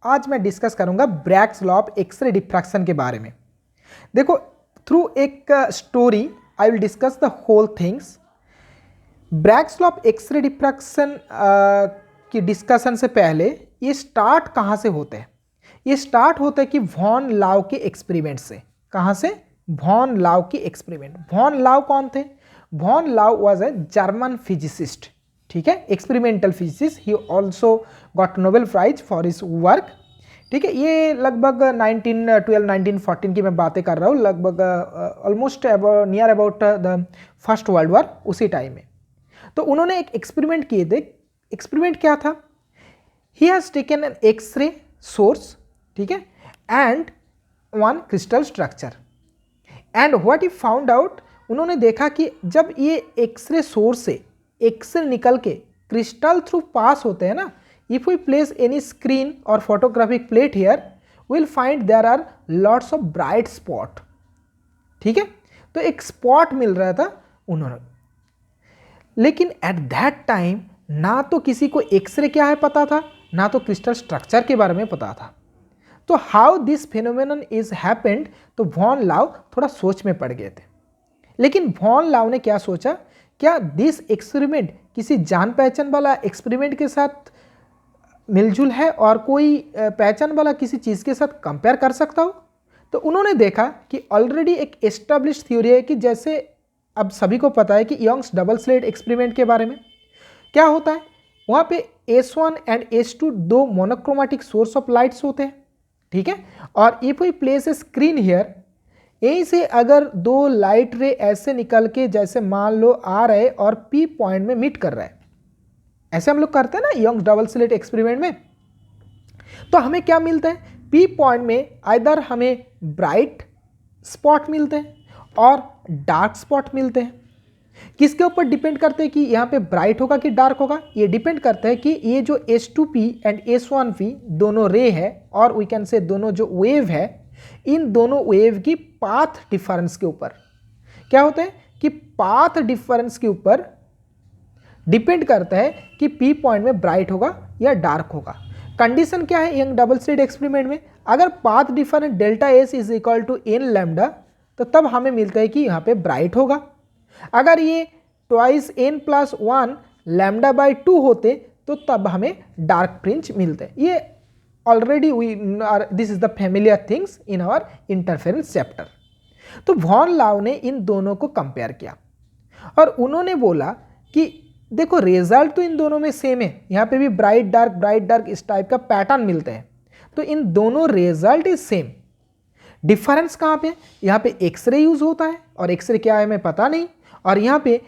आज मैं डिस्कस करूंगा Bragg's law of X-ray diffraction के बारे में। देखो, थ्रू एक story I will discuss the whole things. Bragg's law of X-ray diffraction की डिस्कशन से पहले ये स्टार्ट कहाँ से होते हैं? ये स्टार्ट होते हैं कि वॉन लाउ के एक्सपेरिमेंट से। कहाँ से? वॉन लाउ की एक्सपेरिमेंट। वॉन लाउ कौन थे? वॉन लाउ वाज ए जर्मन फिजिसिस्ट, ठीक है, experimental physicist. He also got Nobel prize for his work, ठीक है। ये लगभग 1912-1914 की मैं बातें कर रहा हूँ, लगभग almost near about the first world war, उसी टाइम में। तो उन्होंने एक एक्सपेरिमेंट किए थे। एक्सपेरिमेंट क्या था? He has taken an X-ray source, ठीक है, and one crystal structure, and what he found out, उन्होंने देखा कि जब ये एक्सरे सोर्स से एक्सरे निकल के क्रिस्टल थ्रू पास होते हैं ना, if we place any screen और photographic plate here, will find there are lots of bright spot, ठीक है। तो एक स्पॉट मिल रहा था उन्होंने, लेकिन एट दैट टाइम ना तो किसी को एक्सरे क्या है पता था, ना तो क्रिस्टल स्ट्रक्चर के बारे में पता था। तो how this phenomenon is happened, तो वॉन लाउ थोड़ा सोच में पड़ गए थे। लेकिन वॉन लाउ ने क्या सोचा, क्या दिस एक्सपेरिमेंट किसी जान पहचान वाला एक्सपेरिमेंट के साथ मिलजुल है और कोई पहचान वाला किसी चीज़ के साथ कंपेयर कर सकता हो? तो उन्होंने देखा कि ऑलरेडी एक एस्टेब्लिश थ्योरी है कि जैसे अब सभी को पता है कि यंग्स डबल स्लिट एक्सपेरिमेंट के बारे में क्या होता है, वहाँ पे S1 एंड S2 दो मोनोक्रोमेटिक सोर्स ऑफ लाइट्स होते हैं, ठीक है। और if we place a screen here, यहीं से अगर दो लाइट रे ऐसे निकल के जैसे मान लो आ रहे और P पॉइंट में मीट कर रहा है, ऐसे हम लोग करते हैं ना यंग्स डबल स्लिट एक्सपेरिमेंट में, तो हमें क्या मिलता है? P पॉइंट में आइदर हमें ब्राइट स्पॉट मिलते हैं और डार्क स्पॉट मिलते हैं। किसके ऊपर डिपेंड करते हैं कि यहाँ पे ब्राइट होगा कि डार्क होगा? ये डिपेंड करता है कि ये जो S2P एंड S1P दोनों रे है, और वी कैन से दोनों जो वेव है, इन दोनों वेव की पाथ डिफरेंस के ऊपर क्या होता है कि पाथ डिफरेंस के ऊपर डिपेंड करता है कि P पॉइंट में ब्राइट होगा या डार्क होगा। कंडीशन क्या है यंग डबल स्लिट एक्सपेरिमेंट में? अगर path difference delta S is equal to N lambda, तो तब हमें मिलता है कि यहाँ पे ब्राइट होगा। अगर ये twice n plus 1 lambda by 2 होते तो तब हमें डार्क फ्रिंज मिलते। ये already this is the familiar things in our interference chapter. तो वॉन लाउ ने इन दोनों को कंपेयर किया और उन्होंने बोला कि देखो रिजल्ट तो इन दोनों में सेम है, यहाँ पे भी ब्राइट डार्क इस टाइप का पैटर्न मिलते हैं, तो इन दोनों रिजल्ट इज सेम। डिफरेंस कहाँ पे? यहाँ पे एक्सरे यूज होता है और एक्सरे क्या है हमें पता नहीं, और यहाँ पे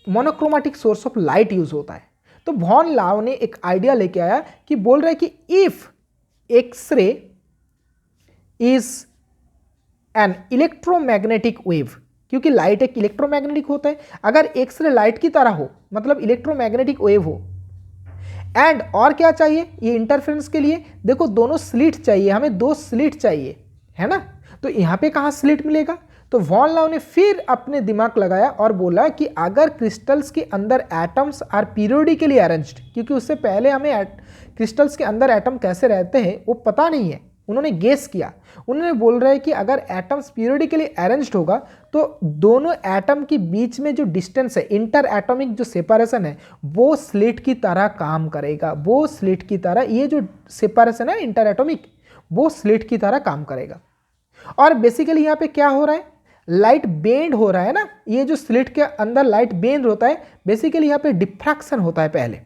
monochromatic source of light use होता है। तो वॉन लाउ ने एक आइडिया लेके आया कि बोल रहा है कि if X-ray is an electromagnetic wave, क्योंकि लाइट एक इलेक्ट्रोमैग्नेटिक होता है, अगर एक्सरे लाइट की तरह हो मतलब इलेक्ट्रोमैग्नेटिक वेव हो, एंड और क्या चाहिए ये इंटरफेरेंस के लिए? देखो दोनों स्लिट चाहिए, हमें दो स्लिट चाहिए, है ना। तो यहाँ पे कहाँ स्लिट मिलेगा? तो वॉन लाउ ने फिर अपने दिमाग लगाया और बोला कि अगर क्रिस्टल्स के अंदर एटम्स आर पीरियोडिकली अरेंज्ड, क्योंकि उससे पहले हमें क्रिस्टल्स के अंदर एटम कैसे रहते हैं वो पता नहीं है, उन्होंने गेस किया। उन्होंने बोल रहा है कि अगर एटम्स पीरियोडिकली अरेंज्ड होगा तो दोनों एटम के बीच में जो डिस्टेंस है, इंटर एटॉमिक जो सेपरेशन है, वो स्लिट की तरह काम करेगा। वो स्लिट की तरह, ये जो सेपरेशन है इंटर एटॉमिक, वो स्लिट की तरह काम करेगा। और बेसिकली यहाँ पे क्या हो रहा है? लाइट बेंड हो रहा है ना, ये जो स्लिट के अंदर लाइट बेंड होता है, बेसिकली यहाँ पे डिफ्रैक्शन होता है। पहले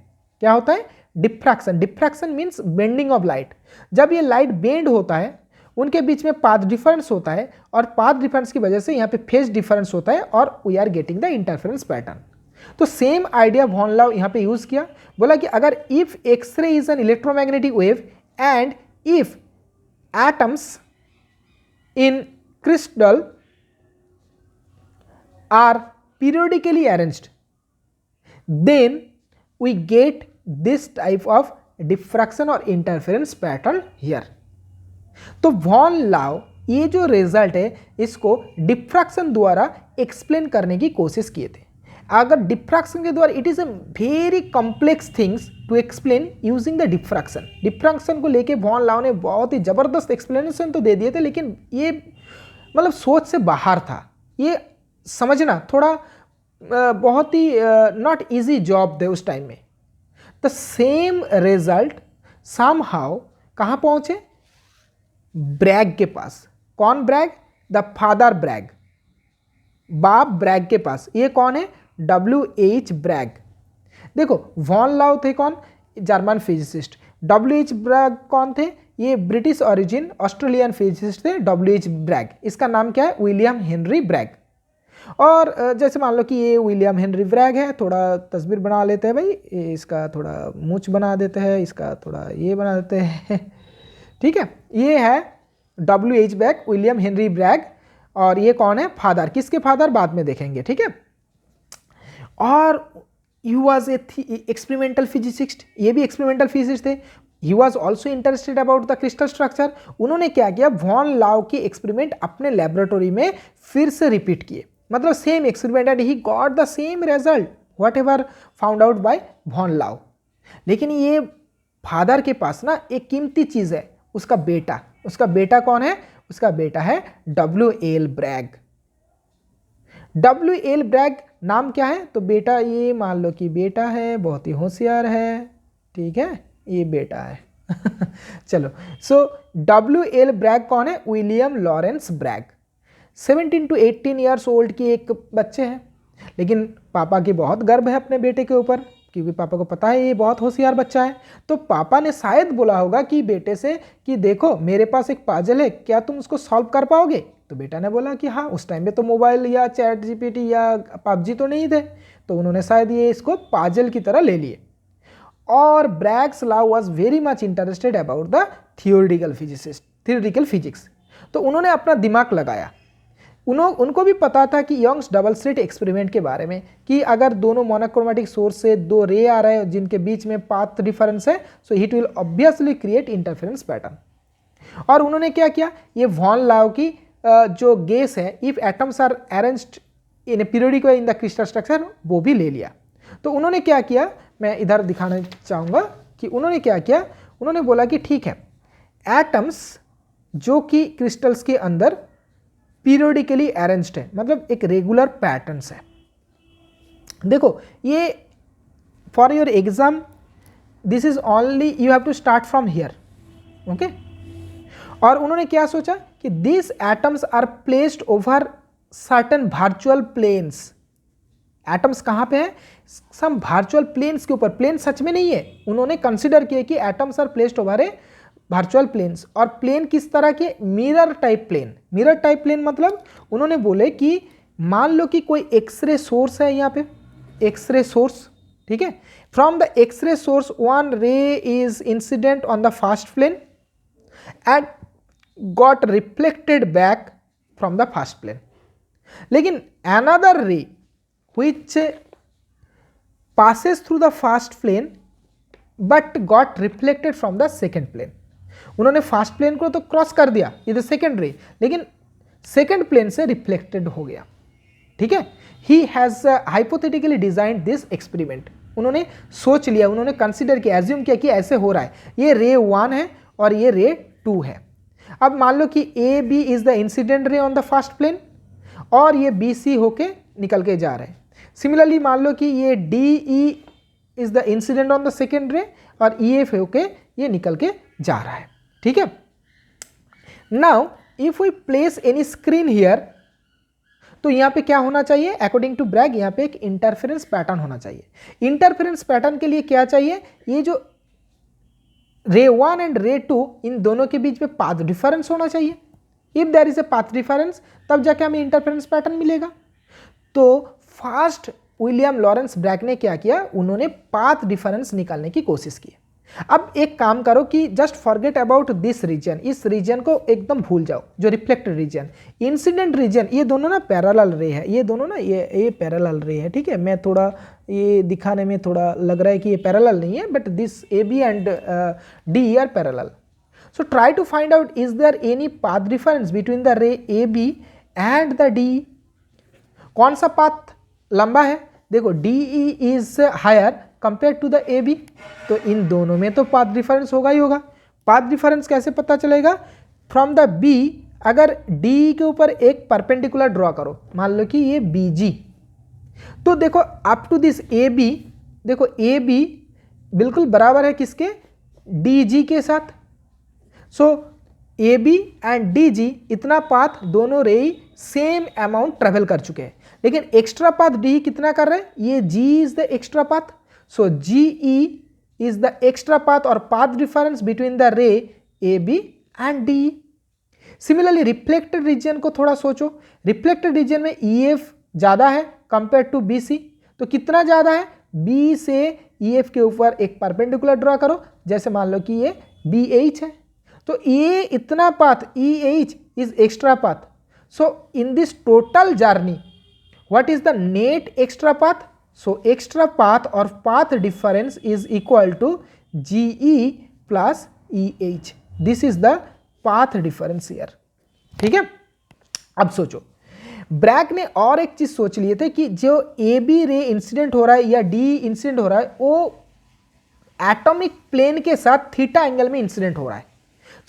क्या होता है? Diffraction. Diffraction means bending of light. जब ये लाइट बेंड होता है, उनके बीच में पाथ डिफरेंस होता है, और पाथ डिफरेंस की वजह से यहाँ पे फेज डिफरेंस होता है, और we are getting the interference pattern. तो सेम आइडिया वॉन लाउ यहाँ पे यूज किया, बोला कि अगर if X-ray is an electromagnetic wave and if atoms in crystal are periodically arranged, then we get this type of diffraction or interference pattern here. तो von लाउ ये जो रिजल्ट है इसको डिफ्रैक्शन द्वारा एक्सप्लेन करने की कोशिश किए थे। अगर डिफ्रैक्शन के द्वारा, it is a very complex things to explain using the diffraction. Diffraction को लेके वॉन लाउ ने बहुत ही ज़बरदस्त एक्सप्लेनेशन तो दे दिए थे, लेकिन ये मतलब सोच से बाहर था। ये समझना थोड़ा बहुत ही नॉट इजी जॉब थे उस टाइम में। The same result somehow कहाँ पहुँचे? ब्रैग के पास। कौन ब्रैग? द फादर ब्रैग, बाप ब्रैग के पास। ये कौन है? WH Bragg. देखो वॉन लाउ थे कौन? German physicist. WH ब्रैग कौन थे? ये ब्रिटिश ओरिजिन ऑस्ट्रेलियन फिजिसिस्ट थे, WH ब्रैग। इसका नाम क्या है? William Henry Bragg. और जैसे मान लो कि ये विलियम हेनरी ब्रैग है, थोड़ा तस्वीर बना लेते हैं भाई, इसका थोड़ा मूंछ बना देते हैं, इसका थोड़ा ये बना देते हैं ठीक है। ये है WH Bragg, William Henry Bragg. और ये कौन है? फादर। किसके फादर? बाद में देखेंगे, ठीक है। और he was a experimental physicist, ये भी एक्सपेरिमेंटल फिजिसिस्ट थे। He was also interested about the crystal structure. उन्होंने क्या किया? वॉन लाउ की एक्सपेरिमेंट अपने लेबोरेटरी में फिर से रिपीट किए, मतलब same experiment, and he got the same result whatever found out by von Laue. लेकिन ये फादर के पास ना एक कीमती चीज़ है, उसका बेटा। उसका बेटा कौन है? उसका बेटा है WL ब्रैग। WL ब्रैग नाम क्या है? तो बेटा ये मान लो कि बेटा है, बहुत ही होशियार है, ठीक है, ये बेटा है चलो, सो WL ब्रैग कौन है? William Lawrence Bragg. 17 to 18 years old की एक बच्चे हैं, लेकिन पापा की बहुत गर्व है अपने बेटे के ऊपर, क्योंकि पापा को पता है ये बहुत होशियार बच्चा है। तो पापा ने शायद बोला होगा कि बेटे से कि देखो मेरे पास एक पाजल है, क्या तुम उसको सॉल्व कर पाओगे? तो बेटा ने बोला कि हाँ। उस टाइम पे तो मोबाइल या चैट GPT या PUBG तो नहीं थे, तो उन्होंने शायद ये इसको पाजल की तरह ले लिए। और Bragg's law was very much interested about the theoretical physics. तो उन्होंने अपना दिमाग लगाया। उनको भी पता था कि यंग्स डबल स्लिट एक्सपेरिमेंट के बारे में, कि अगर दोनों मोनोक्रोमेटिक सोर्स से दो रे आ रहे हैं जिनके बीच में पाथ डिफरेंस है, so it will obviously create interference pattern. और उन्होंने क्या किया? ये वॉन लाउ की जो गैस है, if atoms are arranged in a periodic way in the crystal structure, वो भी ले लिया। तो उन्होंने क्या किया, मैं इधर दिखाना चाहूँगा कि उन्होंने क्या किया। उन्होंने बोला कि ठीक है, एटम्स जो कि क्रिस्टल्स के अंदर पीरियोडिकली अरेंज्ड है, मतलब एक रेगुलर पैटर्न्स है। देखो ये for your exam this is only you have to start from here, okay. और उन्होंने क्या सोचा कि this atoms are placed over certain virtual planes. एटम्स कहाँ पे है? सम वर्चुअल प्लेन्स के ऊपर। प्लेन सच में नहीं है, उन्होंने कंसिडर किया कि atoms are placed over a virtual planes. और प्लेन किस तरह के? Mirror type plane. Mirror type plane मतलब उन्होंने बोले कि मान लो कि कोई एक्सरे सोर्स है यहाँ पे, एक्सरे सोर्स, ठीक है। From the X-ray source one ray is incident on the first plane and got reflected back from the first plane. लेकिन another ray which passes through the first plane but got reflected from the second plane। उन्होंने first plane को तो cross कर दिया, ये the second रे, लेकिन second plane से रिफ्लेक्टेड हो गया, ठीक है। He has hypothetically designed this experiment. उन्होंने सोच लिया, उन्होंने कंसिडर किया, एज्यूम किया कि ऐसे हो रहा है। ये रे 1 है और ये रे 2 है। अब मान लो कि AB is the incident ray on the first plane और ये BC होके निकल के जा रहे हैं। सिमिलरली मान लो कि ये DE is the incident on the second रे और EF होके ये निकल के जा रहा है, ठीक है। Now if we place any screen here, तो यहाँ पे क्या होना चाहिए? अकॉर्डिंग टू ब्रैग यहाँ पे एक इंटरफेरेंस पैटर्न होना चाहिए। इंटरफेरेंस पैटर्न के लिए क्या चाहिए? ये जो रे 1 एंड रे 2 इन दोनों के बीच में पाथ डिफरेंस होना चाहिए। If there is a path difference तब जाके हमें इंटरफेरेंस पैटर्न मिलेगा। तो फर्स्ट विलियम लॉरेंस ब्रैग ने क्या किया? उन्होंने पाथ डिफरेंस निकालने की कोशिश की। अब एक काम करो कि just forget about this region, इस रीजन को एकदम भूल जाओ, जो रिफ्लेक्टेड रीजन, इंसिडेंट रीजन, ये दोनों ना पैरेलल रे है, ये दोनों ना ये पैरेलल रे है, ठीक है। मैं थोड़ा ये दिखाने में थोड़ा लग रहा है कि ये पैरेलल नहीं है, but this AB and D are parallel. So try to find out is there any path difference between the ray AB and the D। कौन सा पाथ लंबा है? देखो DE is higher compare to the A B, तो इन दोनों में तो पाथ डिफरेंस होगा ही होगा। पाथ डिफरेंस कैसे पता चलेगा? फ्रॉम द बी अगर डी के ऊपर एक परपेंडिकुलर ड्रॉ करो, मान लो कि ये बी जी, तो देखो up to this A B, देखो ए बी बिल्कुल बराबर है किसके? डी जी के साथ। So A B and D G इतना पाथ दोनों रे सेम अमाउंट ट्रेवल कर चुके हैं, लेकिन एक्स्ट्रा पाथ डी कितना कर रहे हैं? ये G is the extra path. So G E is the extra path और path difference between the ray A B and D. Similarly reflected region को थोड़ा सोचो, रिफ्लेक्टेड रीजन में ई एफ ज़्यादा है कंपेयर टू बी सी, तो कितना ज़्यादा है? बी से ई एफ के ऊपर एक परपेंडिकुलर ड्रॉ करो, जैसे मान लो कि ये बी एच है, तो ये इतना path E H is extra path. So in this total journey what is the net extra path? So extra path और path difference is equal to G E plus E H. This is the path difference here. ठीक है, अब सोचो Bragg ने और एक चीज सोच लिए थे कि जो ए बी रे इंसिडेंट हो रहा है या डी इंसिडेंट हो रहा है वो एटॉमिक प्लेन के साथ थीटा एंगल में इंसिडेंट हो रहा है।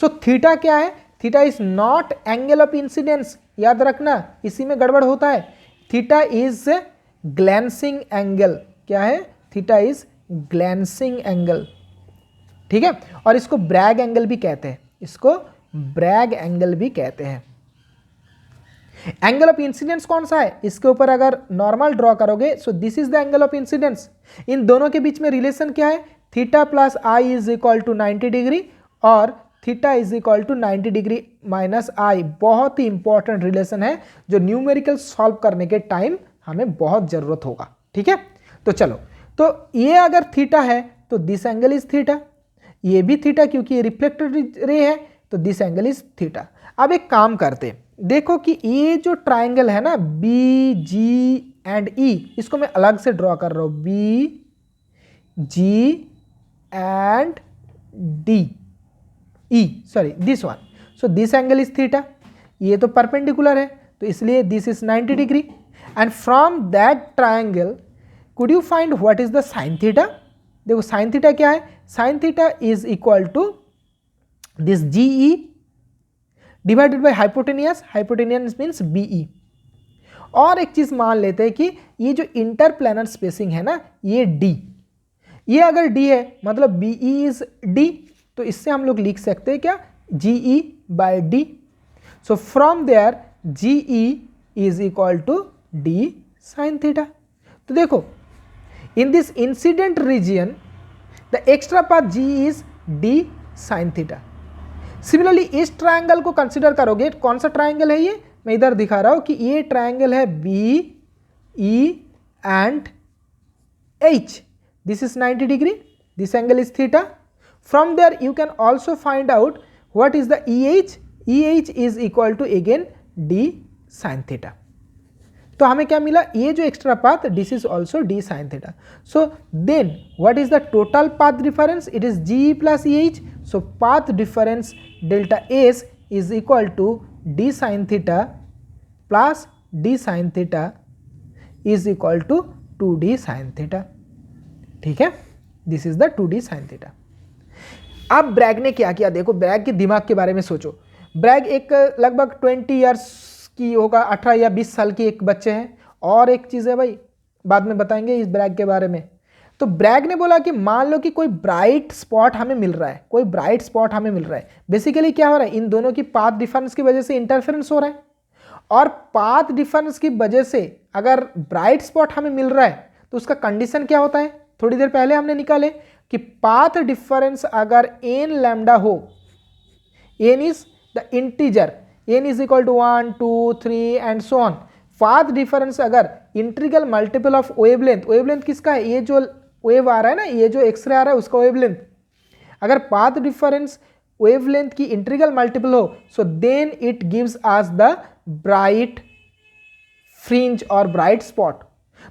सो थीटा क्या है? Theta is naught angle of incidence, याद रखना, इसी में गड़बड़ होता है। Theta is glancing angle. क्या है? Theta is glancing angle. ठीक है, और इसको ब्रैग एंगल भी कहते हैं, इसको ब्रैग एंगल भी कहते हैं। एंगल ऑफ इंसिडेंस कौन सा है? इसके ऊपर अगर नॉर्मल ड्रॉ करोगे, so this is the angle of incidence. इन दोनों के बीच में रिलेशन क्या है? Theta plus I is equal to 90 degree और theta is equal to 90 degree minus I. बहुत ही इंपॉर्टेंट रिलेशन है जो न्यूमेरिकल सॉल्व करने के टाइम हमें बहुत जरूरत होगा। ठीक है, तो चलो, तो ये अगर थीटा है तो दिस एंगल इज थीटा, ये भी थीटा क्योंकि ये रिफ्लेक्टेड रे है, तो दिस एंगल इज थीटा। अब एक काम करते हैं, देखो कि ये जो ट्राइंगल है ना बी जी एंड ई, इसको मैं अलग से ड्रॉ कर रहा हूं, B G and D E, sorry this one. So this angle is theta, ये तो परपेंडिकुलर है तो इसलिए this is 90 degree and from that triangle could you find what is the sine theta? देखो साइन थीटा क्या है? Sine theta is equal to this G E divided by hypotenuse, hypotenuse means B E. और एक चीज मान लेते हैं कि ये जो इंटरप्लेनर स्पेसिंग है ना, ये डी, ये अगर डी है मतलब बी ई इज डी, तो इससे हम लोग लिख सकते हैं क्या? G E by D. So from there G E is equal to D sine theta. तो देखो in this incident region the extra path G is D sine theta. Similarly इस ट्रायंगल को कंसिडर करोगे, कौन सा ट्रायंगल है ये? मैं इधर दिखा रहा हूं कि ये ट्रायंगल है B E and H. This is 90 degree, this angle is theta. From there you can also find out what is the E H. E H is equal to again D sine theta. तो हमें क्या मिला? ये जो extra path this is also D sine theta. So then what is the total path difference? It is G plus E H. So path difference delta S is equal to D sine theta plus D sine theta is equal to 2d sine theta. ठीक है, this is the 2d sine theta. अब Bragg ने क्या किया? देखो Bragg के दिमाग के बारे में सोचो। ब्रैग एक लगभग 20 ईयर्स की होगा, 18 या 20 साल की एक बच्चे हैं। और एक चीज़ है भाई, बाद में बताएंगे इस ब्रैग के बारे में। तो ब्रैग ने बोला कि मान लो कि कोई ब्राइट स्पॉट हमें मिल रहा है, कोई ब्राइट स्पॉट हमें मिल रहा है। बेसिकली क्या हो रहा है? इन दोनों की पाथ डिफरेंस की वजह से इंटरफेरेंस हो रहा है, और पाथ डिफरेंस की वजह से अगर ब्राइट स्पॉट हमें मिल रहा है तो उसका कंडीशन क्या होता है? थोड़ी देर पहले हमने निकाले कि पाथ डिफरेंस अगर n लैम्डा हो, n is the integer, n is equal to 1 2 3 and so on. Path difference अगर integral multiple of wavelength, wavelength किसका है? ये जो वेव आ रहा है ना, ये जो एक्सरे आ रहा है उसका वेवलेंथ, अगर पाथ डिफरेंस वेवलेंथ की इंटीग्रल मल्टीपल हो, so then it gives us the bright fringe और ब्राइट स्पॉट।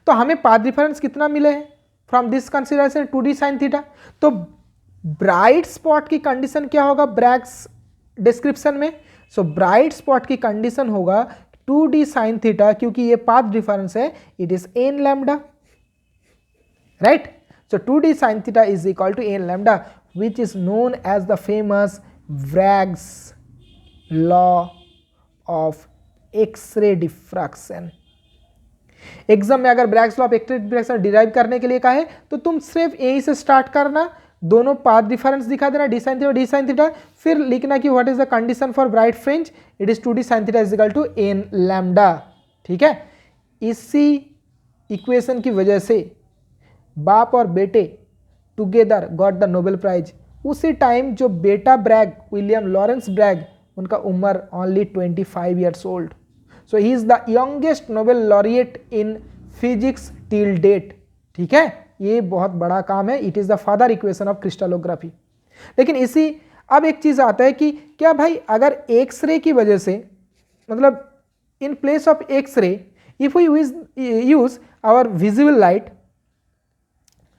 तो हमें पाथ डिफरेंस कितना मिले हैं from this consideration? 2d sine theta. तो ब्राइट स्पॉट की कंडीशन क्या होगा ब्रैग्स डिस्क्रिप्शन में? सो ब्राइट स्पॉट की कंडीशन होगा 2d साइन थीटा, क्योंकि ये पाथ डिफरेंस है, it is n lambda, right? So 2d sin theta is equal to n lambda, which is known as the famous Bragg's law of X-ray diffraction. Exam में अगर Bragg's law of X ray diffraction derive करने के लिए कहा है तो तुम सिर्फ यहीं से स्टार्ट करना, दोनों पाथ डिफरेंस दिखा देना डी साइन थीटा, फिर लिखना कि what is the condition for bright fringe, it is 2d sin theta is equal to n lambda. ठीक है, इसी इक्वेशन की वजह से बाप और बेटे together got the Nobel prize. उसी टाइम जो बेटा ब्रैग विलियम लॉरेंस ब्रैग, उनका उम्र only 25 years old. So he is the youngest Nobel laureate in physics till date. ठीक है, ये बहुत बड़ा काम है. It is the father equation of crystallography. लेकिन इसी अब एक चीज आता है कि क्या भाई अगर एक्सरे की वजह से, मतलब in place of X-ray if we use our visible light,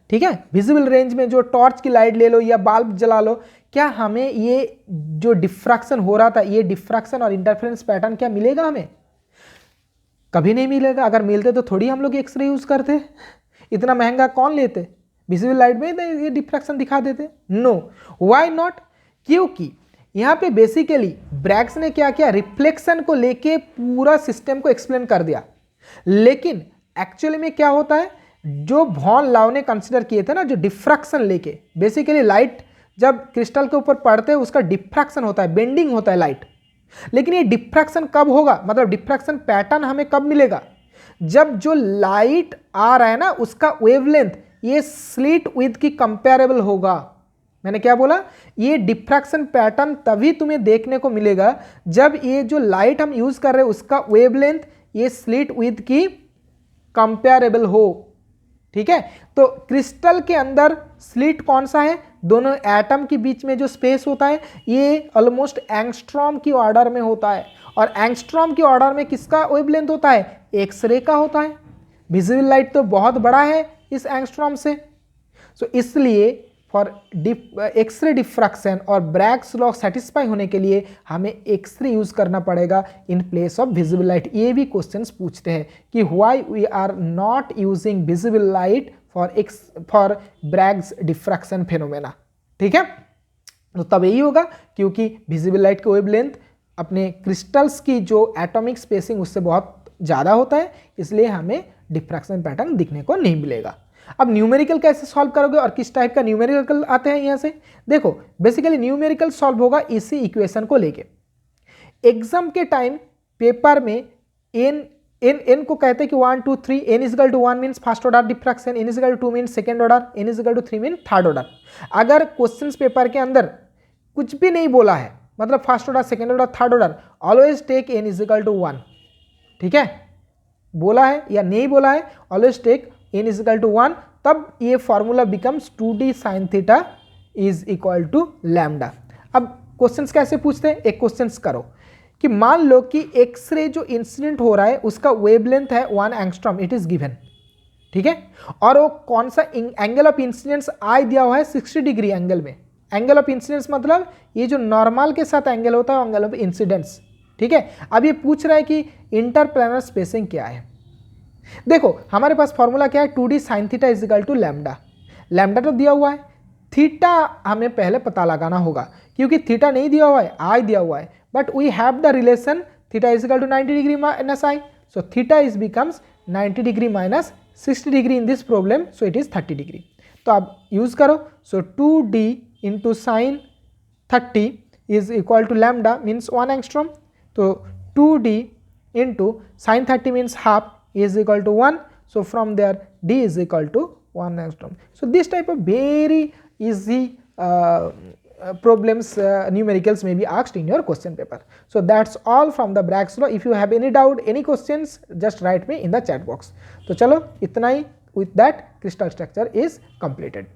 ठीक है, विजिबल रेंज में जो टॉर्च की लाइट ले लो या बल्ब जला लो, क्या हमें ये जो डिफ्रैक्शन हो रहा था, ये डिफ्रैक्शन और इंटरफेरेंस पैटर्न क्या मिलेगा? हमें कभी नहीं मिलेगा. अगर मिलते तो थोड़ी हम लोग एक्सरे यूज करते, इतना महंगा कौन लेते, विजिबल लाइट में ये डिफ्रैक्शन दिखा देते. No, why not? क्योंकि यहाँ पे बेसिकली ब्रैग्स ने क्या किया, रिफ्लेक्शन को लेके पूरा सिस्टम को एक्सप्लेन कर दिया. लेकिन एक्चुअली में क्या होता है, जो वॉन लाव ने कंसिडर किए थे ना, जो डिफ्रैक्शन लेके, बेसिकली लाइट जब क्रिस्टल के ऊपर पड़ते हैं उसका डिफ्रैक्शन होता है, बेंडिंग होता है लाइट. लेकिन ये डिफ्रैक्शन कब होगा, मतलब डिफ्रैक्शन पैटर्न हमें कब मिलेगा, जब जो लाइट आ रहा है ना उसका वेवलेंथ ये स्लिट विथ की कंपेरेबल होगा. मैंने क्या बोला, ये डिफ्रैक्शन पैटर्न तभी तुम्हें देखने को मिलेगा जब ये जो लाइट हम यूज कर रहे हैं उसका वेवलेंथ ये स्लिट विथ की कंपेरेबल हो. ठीक है, तो क्रिस्टल के अंदर स्लिट कौन सा है, दोनों एटम के बीच में जो स्पेस होता है ये ऑलमोस्ट एंगस्ट्रॉम की ऑर्डर में होता है. और एंगस्ट्रॉम की ऑर्डर में किसका वेवलेंथ होता है, एक्सरे का होता है. विजिबल लाइट तो बहुत बड़ा है इस एंगस्ट्रॉम से. सो इसलिए फॉर एक्सरे डिफ्रैक्शन और ब्रैग्स लॉ सेटिस्फाई होने के लिए हमें एक्सरे यूज करना पड़ेगा in place of visible light. ये भी क्वेश्चंस पूछते हैं कि why we are not using visible light for Bragg's diffraction phenomena. ठीक है, तो तब यही होगा क्योंकि विजिबल लाइट का वेवलेंथ अपने क्रिस्टल्स की जो एटॉमिक स्पेसिंग उससे बहुत ज़्यादा होता है, इसलिए हमें डिफ्रैक्शन पैटर्न दिखने को नहीं मिलेगा. अब न्यूमेरिकल कैसे सॉल्व करोगे और किस टाइप का न्यूमेरिकल आते हैं यहाँ से, देखो बेसिकली न्यूमेरिकल सॉल्व होगा इसी इक्वेशन को लेके. एग्जाम के टाइम पेपर में एन को कहते हैं कि 1 2 3, n is equal to 1 means first order diffraction, n is equal to 2 means second order, n is equal to 3 mean third order. अगर क्वेश्चंस पेपर के अंदर कुछ भी नहीं बोला है, मतलब first order second order third order, always take n is equal to 1. ठीक है, बोला है या नहीं बोला है, always take n is equal to 1, तब ये formula becomes 2d sin theta is equal to lambda. अब क्वेश्चंस कैसे पूछते हैं, एक क्वेश्चंस करो कि मान लो कि एक्सरे जो इंसिडेंट हो रहा है उसका वेवलेंथ है 1 एंगस्ट्रॉम, इट इज गिवन. ठीक है, और वो कौन सा एंगल ऑफ इंसिडेंस आई दिया हुआ है 60 डिग्री एंगल में. एंगल ऑफ इंसिडेंस मतलब ये जो नॉर्मल के साथ एंगल होता है एंगल ऑफ इंसिडेंस. ठीक है, अब ये पूछ रहा है कि इंटरप्लेनर स्पेसिंग क्या है. देखो हमारे पास फॉर्मूला क्या है, 2d sin theta is equal to lambda. Lambda तो दिया हुआ है, थीटा हमें पहले पता लगाना होगा क्योंकि थीटा नहीं दिया हुआ है, आई दिया हुआ है. But we have the relation theta is equal to 90 degree minus I, so theta is becomes 90 degree minus 60 degree in this problem, so it is 30 degree. तो आप यूज करो, so 2d into sine 30 is equal to lambda means 1 angstrom. तो 2d into sine 30 means half is equal to 1, so from there d is equal to 1 angstrom. So this type of very easy problems, numericals may be asked in your question paper. So that's all from the Bragg's law. If you have any doubt, any questions, just write me in the chat box. तो चलो इतना ही, with that crystal structure is completed.